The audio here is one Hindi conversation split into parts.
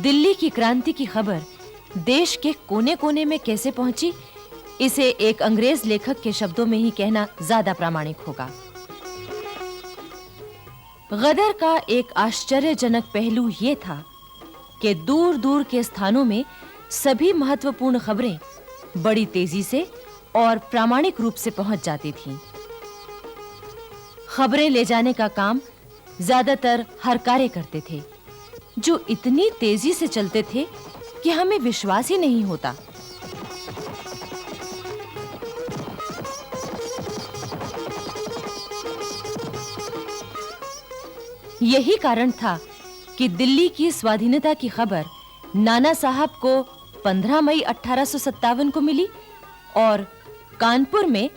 दिल्ली की क्रांति की खबर देश के कोने-कोने में कैसे पहुंची, इसे एक अंग्रेज लेखक के शब्दों में ही कहना ज्यादा प्रामाणिक होगा। गदर का एक आश्चर्यजनक पहलू यह था कि दूर-दूर के स्थानों में सभी महत्वपूर्ण खबरें बड़ी तेजी से और प्रामाणिक रूप से पहुंच जाती थीं। खबरें ले जाने का काम ज्यादातर हरकारे करते थे, जो इतनी तेजी से चलते थे कि हमें विश्वास ही नहीं होता। यही कारण था कि दिल्ली की स्वाधीनता की खबर नाना साहब को 15 मई 1857 को मिली और कानपुर में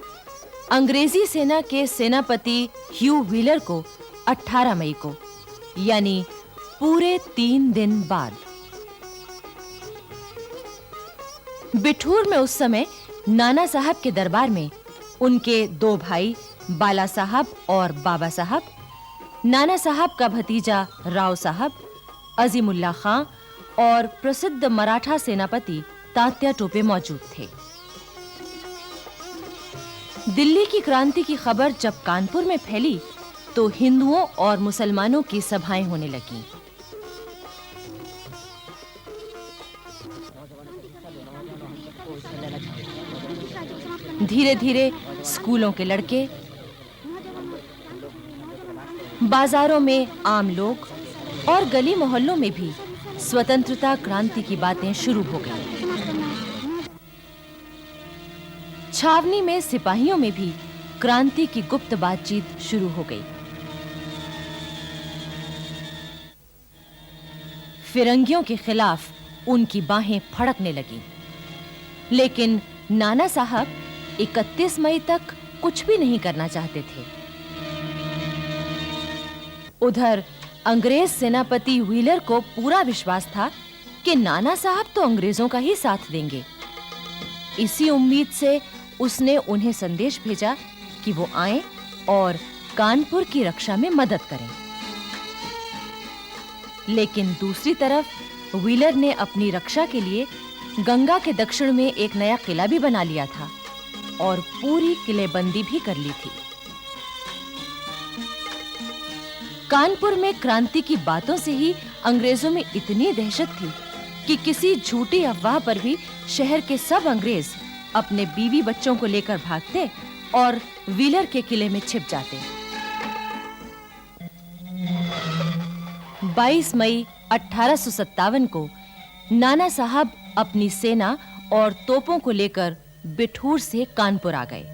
अंग्रेजी सेना के सेनापति ह्यू व्हीलर को 18 मई को, यानी पूरे 3 दिन बाद। बिठूर में उस समय नाना साहब के दरबार में उनके 2 भाई बाला साहब और बाबा साहब, नाना साहब का भतीजा राव साहब, अजीमुल्ला खां और प्रसिद्ध मराठा सेनापति तात्या टोपे मौजूद थे। दिल्ली की क्रांति की खबर जब कानपुर में फैली तो हिंदुओं और मुसलमानों की सभाएं होने लगीं। धीरे-धीरे स्कूलों के लड़के, बाजारों में आम लोग और गली मोहल्लों में भी स्वतंत्रता क्रांति की बातें शुरू हो गईं। छावनी में सिपाहियों में भी क्रांति की गुप्त बातचीत शुरू हो गई। फिरंगियों के खिलाफ उनकी बाहें फड़कने लगीं। लेकिन नाना साहब 31 मई तक कुछ भी नहीं करना चाहते थे। उधर अंग्रेज सेनापति व्हीलर को पूरा विश्वास था कि नाना साहब तो अंग्रेजों का ही साथ देंगे। इसी उम्मीद से उसने उन्हें संदेश भेजा कि वो आएं और कानपुर की रक्षा में मदद करें। लेकिन दूसरी तरफ व्हीलर ने अपनी रक्षा के लिए गंगा के दक्षिण में एक नया किला भी बना लिया था और पूरी किलेबंदी भी कर ली थी। कानपुर में क्रांति की बातों से ही अंग्रेजों में इतनी दहशत थी कि किसी झूठी अफवाह पर भी शहर के सब अंग्रेज अपने बीवी बच्चों को लेकर भागते और व्हीलर के किले में छिप जाते। 22 मई 1857 को नाना साहब अपनी सेना और तोपों को लेकर बिठूर से कानपुर आ गए।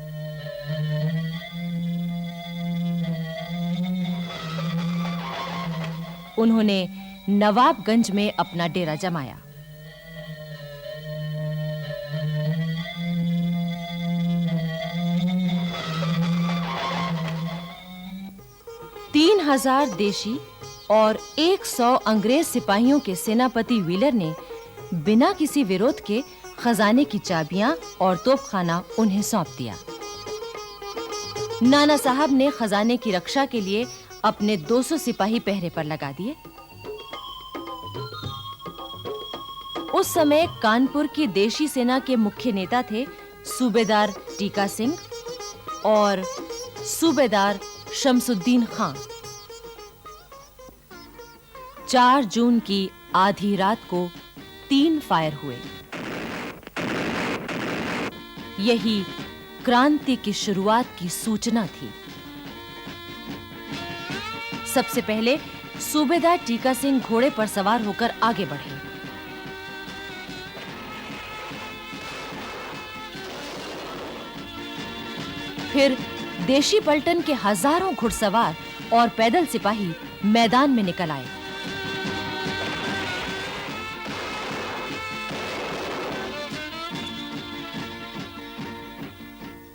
उन्होंने नवाबगंज में अपना डेरा जमाया। तीन 3000 देशी और 100 अंग्रेज सिपाहियों के सेनापति व्हीलर ने बिना किसी विरोध के खजाने की चाबियां और तोपखाना उन्हें सौंप दिया। नाना साहब ने खजाने की रक्षा के लिए अपने 200 सिपाही पहरे पर लगा दिए। उस समय कानपुर की देशी सेना के मुख्य नेता थे सूबेदार टीका सिंह और सूबेदार शमसुद्दीन खां। 4 जून की आधी रात को 3 फायर हुए। यही क्रांति की शुरुआत की सूचना थी। सबसे पहले सूबेदार टीका सिंह घोड़े पर सवार होकर आगे बढ़े। फिर देशी पलटन के हजारों घुड़सवार और पैदल सिपाही मैदान में निकल आए।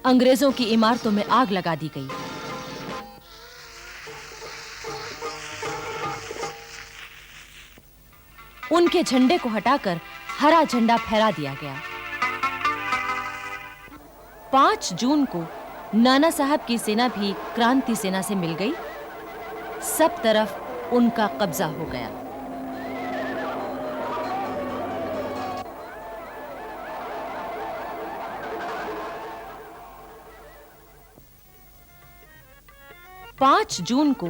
अंग्रेजों की इमारतों में आग लगा दी गई। उनके झंडे को हटाकर हरा झंडा फहरा दिया गया। 5 जून को नाना साहब की सेना भी क्रांति सेना से मिल गई। सब तरफ उनका कब्जा हो गया। 5 जून को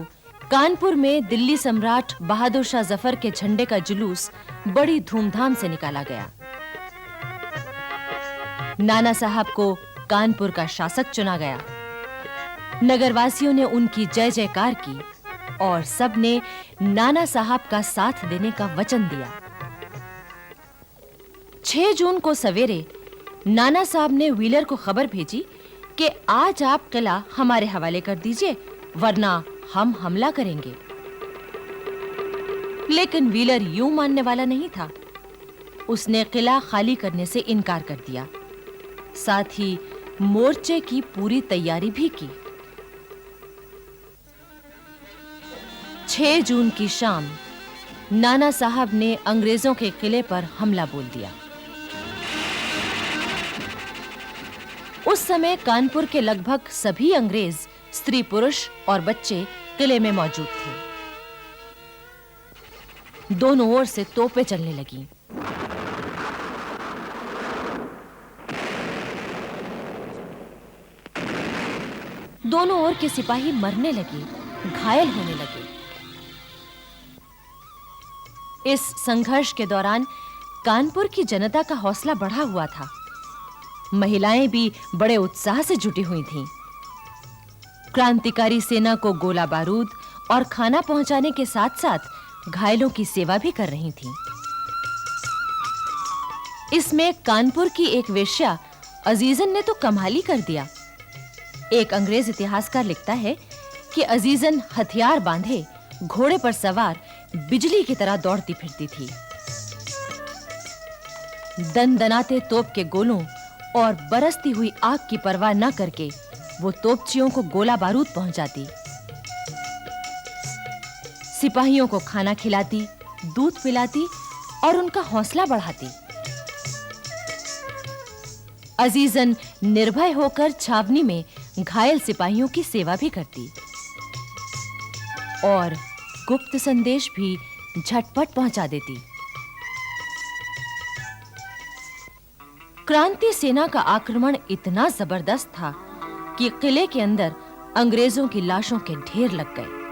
कानपुर में दिल्ली सम्राट बहादुर शाह जफर के झंडे का जुलूस बड़ी धूमधाम से निकाला गया। नाना साहब को कानपुर का शासक चुना गया। नगरवासियों ने उनकी जय जयकार की और सब ने नाना साहब का साथ देने का वचन दिया। 6 जून को सवेरे नाना साहब ने व्हीलर को खबर भेजी कि आज आप किला हमारे हवाले कर दीजिए, वरना हम हमला करेंगे। लेकिन व्हीलर यूं मानने वाला नहीं था। उसने किला खाली करने से इनकार कर दिया। साथ ही मोर्चे की पूरी तैयारी भी की। 6 जून की शाम नाना साहब ने अंग्रेजों के किले पर हमला बोल दिया। उस समय कानपुर के लगभग सभी अंग्रेज, स्त्री पुरुष और बच्चे किले में मौजूद थे। दोनों ओर से तोपें चलने लगीं। दोनों ओर के सिपाही मरने लगे, घायल होने लगे। इस संघर्ष के दौरान कानपुर की जनता का हौसला बढ़ा हुआ था। महिलाएं भी बड़े उत्साह से जुटी हुई थीं। क्रांतिकारी सेना को गोला बारूद और खाना पहुंचाने के साथ-साथ घायलों की सेवा भी कर रही थीं। इसमें कानपुर की एक वेश्या अजीजन ने तो कमाल ही कर दिया। एक अंग्रेज इतिहासकार लिखता है कि अजीजन हथियार बांधे घोड़े पर सवार बिजली की तरह दौड़ती फिरती थी। दनदनाते तोप के गोलों और बरसती हुई आग की परवाह न करके वो तोपचियों को गोला बारूद पहुंचाती, सिपाहियों को खाना खिलाती, दूध पिलाती और उनका हौसला बढ़ाती। अजीजन निर्भय होकर छावनी में घायल सिपाहियों की सेवा भी करती और गुप्त संदेश भी झटपट पहुंचा देती। क्रांति सेना का आक्रमण इतना जबरदस्त था कि किले के अंदर अंग्रेजों की लाशों के ढेर लग गए।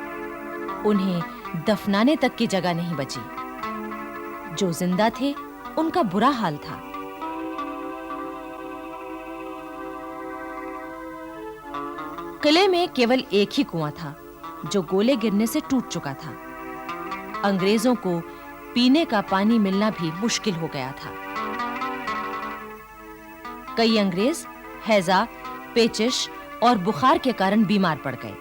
उन्हें दफनाने तक की जगह नहीं बची। जो जिंदा थे, उनका बुरा हाल था। किले में केवल एक ही कुआं था, जो गोले गिरने से टूट चुका था। अंग्रेजों को पीने का पानी मिलना भी मुश्किल हो गया था। कई अंग्रेज हैजा, पेचिश और बुखार के कारण बीमार पड़ गए।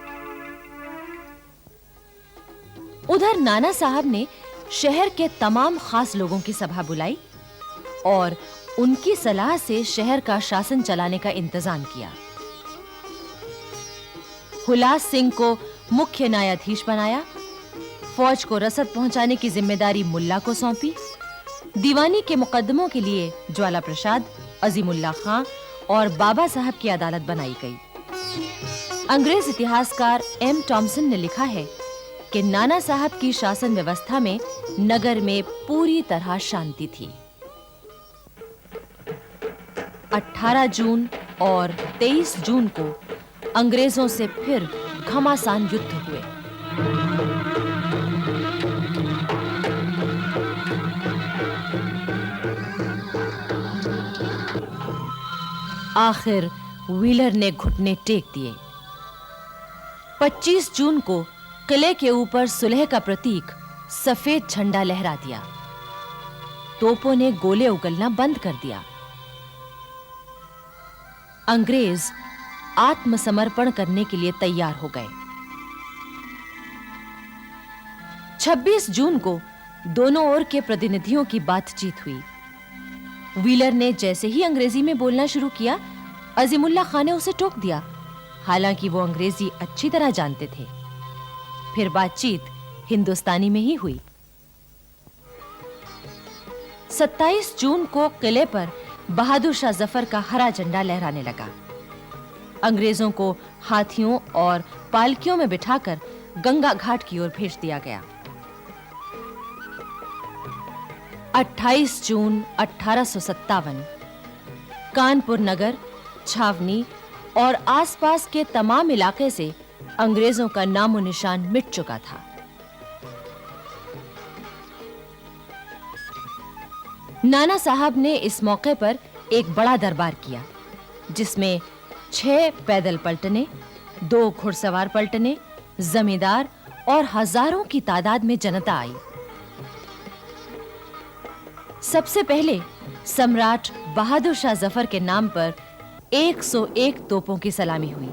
उधर नाना साहब ने शहर के तमाम खास लोगों की सभा बुलाई और उनकी सलाह से शहर का शासन चलाने का इंतजाम किया। हुलास सिंह को मुख्य न्यायाधीश बनाया। फौज को रसद पहुंचाने की जिम्मेदारी मुल्ला को सौंपी। दीवानी के मुकदमों के लिए ज्वाला प्रसाद, अजीमुल्लाह खां और बाबा साहब की अदालत बनाई गई। अंग्रेज इतिहासकार एम टॉमसन ने लिखा है कि नाना साहब की शासन व्यवस्था में नगर में पूरी तरह शांति थी। 18 जून और 23 जून को अंग्रेजों से फिर घमासान युद्ध हुए। आखिर व्हीलर ने घुटने टेक दिए। 25 जून को किले के ऊपर सुलह का प्रतीक सफेद झंडा लहरा दिया। तोपों ने गोले उगलना बंद कर दिया। अंग्रेज आत्मसमर्पण करने के लिए तैयार हो गए। 26 जून को दोनों ओर के प्रतिनिधियों की बातचीत हुई। व्हीलर ने जैसे ही अंग्रेजी में बोलना शुरू किया, अजीमुल्लाह खान ने उसे टोक दिया। हालांकि वो अंग्रेजी अच्छी तरह जानते थे। फिर बातचीत हिंदुस्तानी में ही हुई। 27 जून को किले पर बहादुर शाह जफर का हरा झंडा लहराने लगा। अंग्रेजों को हाथियों और पालकियों में बिठाकर गंगा घाट की ओर भेज दिया गया। 28 जून 1857 कानपुर नगर, छावनी और आसपास के तमाम इलाके से अंग्रेजों का नामो निशान मिट चुका था। नाना साहब ने इस मौके पर एक बड़ा दरबार किया, जिसमें 6 पैदल पलटने, 2 घुड़सवार पलटने, जमींदार और हजारों की तादाद में जनता आई। सबसे पहले सम्राट बहादुर शाह जफर के नाम पर 101 तोपों की सलामी हुई।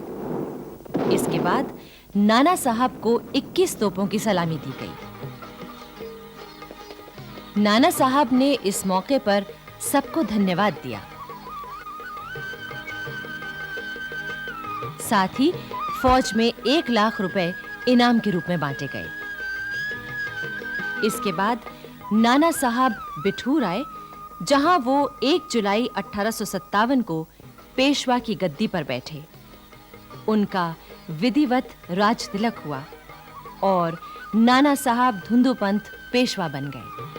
इसके बाद नाना साहब को 21 तोपों की सलामी दी गई। नाना साहब ने इस मौके पर सबको धन्यवाद दिया। साथ ही फौज में 1 लाख रुपए इनाम के रूप में बांटे गए। इसके बाद नाना साहब बिठूर आए, जहां वो 1 जुलाई 1857 को पेशवा की गद्दी पर बैठे। उनका विधिवत राज तिलक हुआ और नाना साहब धुंधुपंत पेशवा बन गए।